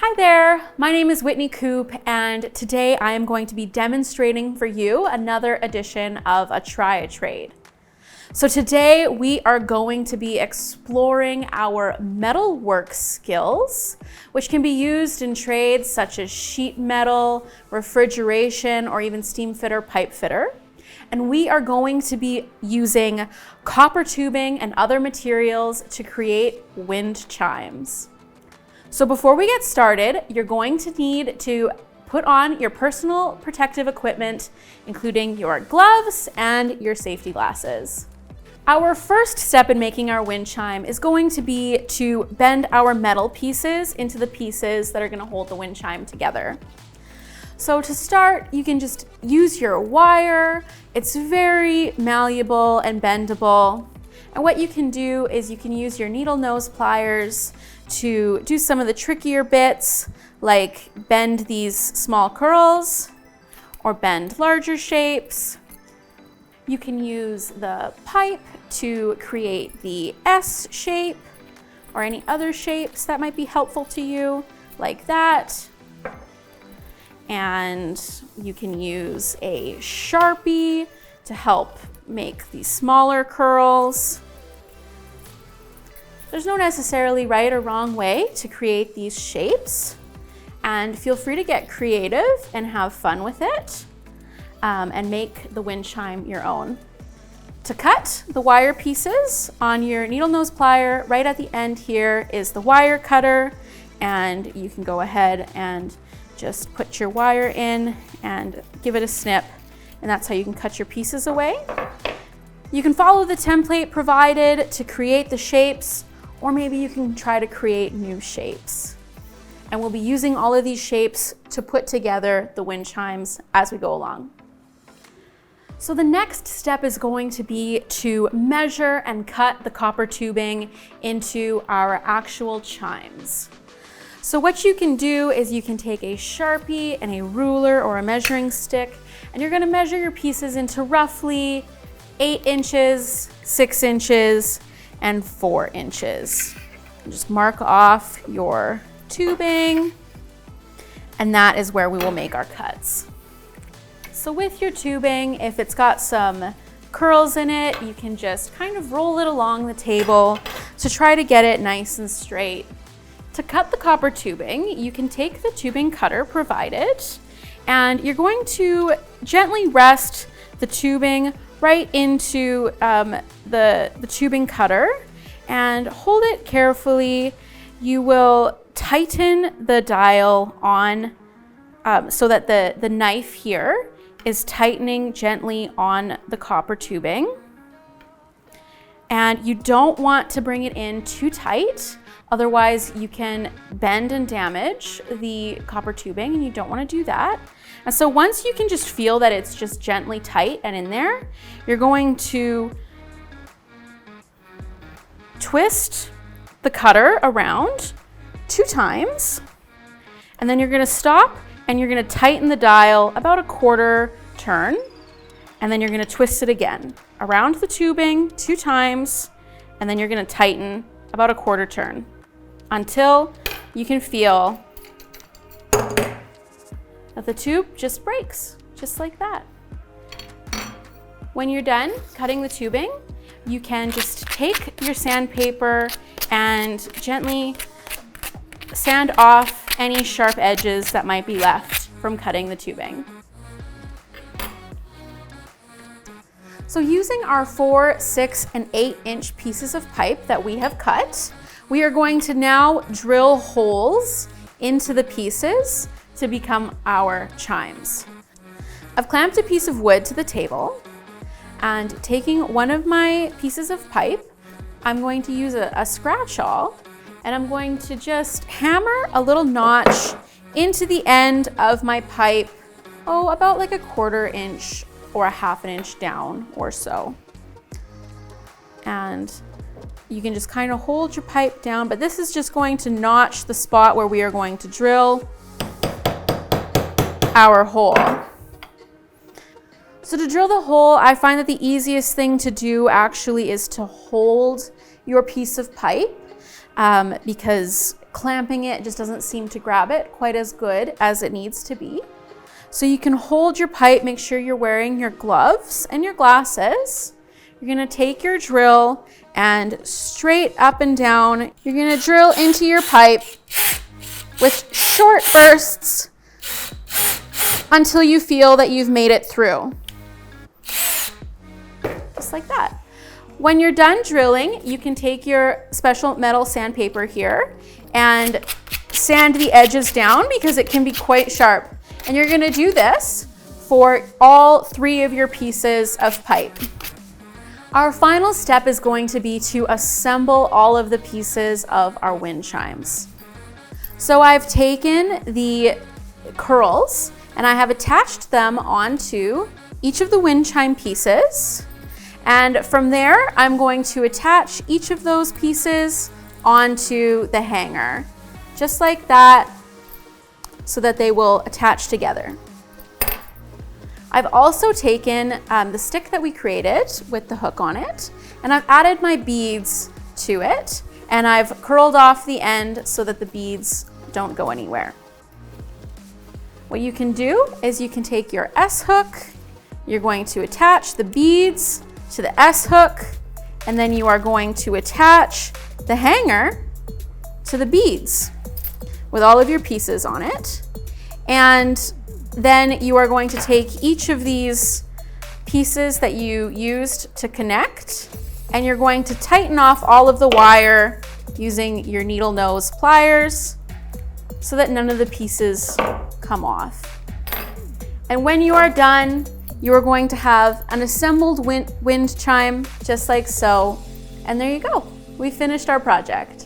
Hi there, my name is Whitney Coop, and today I am going to be demonstrating for you another edition of a Try a Trade. So today we are going to be exploring our metalwork skills, which can be used in trades such as sheet metal, refrigeration, or even steam fitter, pipe fitter. And we are going to be using copper tubing and other materials to create wind chimes. So before we get started, you're going to need to put on your personal protective equipment, including your gloves and your safety glasses. Our first step in making our wind chime is going to be to bend our metal pieces into the pieces that are going to hold the wind chime together. So to start, you can just use your wire. It's very malleable and bendable. And what you can do is you can use your needle nose pliers to do some of the trickier bits, like bend these small curls or bend larger shapes. You can use the pipe to create the S shape or any other shapes that might be helpful to you, like that. And you can use a Sharpie to help make these smaller curls. There's no necessarily right or wrong way to create these shapes, and feel free to get creative and have fun with it and make the wind chime your own. To cut the wire pieces on your needle nose plier, right at the end here is the wire cutter, and you can go ahead and just put your wire in and give it a snip, and that's how you can cut your pieces away. You can follow the template provided to create the shapes, or maybe you can try to create new shapes. And we'll be using all of these shapes to put together the wind chimes as we go along. So the next step is going to be to measure and cut the copper tubing into our actual chimes. So what you can do is you can take a Sharpie and a ruler or a measuring stick, and you're gonna measure your pieces into roughly 8 inches, 6 inches, and 4 inches. Just mark off your tubing, and that is where we will make our cuts. So with your tubing, if it's got some curls in it, you can just kind of roll it along the table to try to get it nice and straight. To cut the copper tubing, you can take the tubing cutter provided, and you're going to gently rest the tubing right into the tubing cutter and hold it carefully. You will tighten the dial on so that the knife here is tightening gently on the copper tubing. And you don't want to bring it in too tight, otherwise you can bend and damage the copper tubing, and you don't want to do that. And so once you can just feel that it's just gently tight and in there, you're going to twist the cutter around 2 times, and then you're going to stop and you're going to tighten the dial about a 1/4 turn, and then you're going to twist it again around the tubing 2 times, and then you're going to tighten about a 1/4 turn until you can feel that the tube just breaks, just like that. When you're done cutting the tubing, you can just take your sandpaper and gently sand off any sharp edges that might be left from cutting the tubing. So using our 4, 6, and 8-inch pieces of pipe that we have cut, we are going to now drill holes into the pieces to become our chimes. I've clamped a piece of wood to the table, and taking one of my pieces of pipe, I'm going to use a scratch awl, and I'm going to just hammer a little notch into the end of my pipe, about like a 1/4 inch or a 1/2 inch down or so. And you can just kind of hold your pipe down, but this is just going to notch the spot where we are going to drill our hole. So to drill the hole, I find that the easiest thing to do actually is to hold your piece of pipe because clamping it just doesn't seem to grab it quite as good as it needs to be. So you can hold your pipe, make sure you're wearing your gloves and your glasses. You're gonna take your drill and straight up and down, you're gonna drill into your pipe with short bursts until you feel that you've made it through. Just like that. When you're done drilling, you can take your special metal sandpaper here and sand the edges down because it can be quite sharp. And you're gonna do this for all 3 of your pieces of pipe. Our final step is going to be to assemble all of the pieces of our wind chimes. So I've taken the curls and I have attached them onto each of the wind chime pieces. And from there, I'm going to attach each of those pieces onto the hanger, just like that, so that they will attach together. I've also taken the stick that we created with the hook on it, and I've added my beads to it, and I've curled off the end so that the beads don't go anywhere. What you can do is you can take your S hook, you're going to attach the beads to the S hook, and then you are going to attach the hanger to the beads with all of your pieces on it. And then you are going to take each of these pieces that you used to connect, and you're going to tighten off all of the wire using your needle nose pliers so that none of the pieces come off. And when you are done, you are going to have an assembled wind chime just like so. And there you go. We finished our project.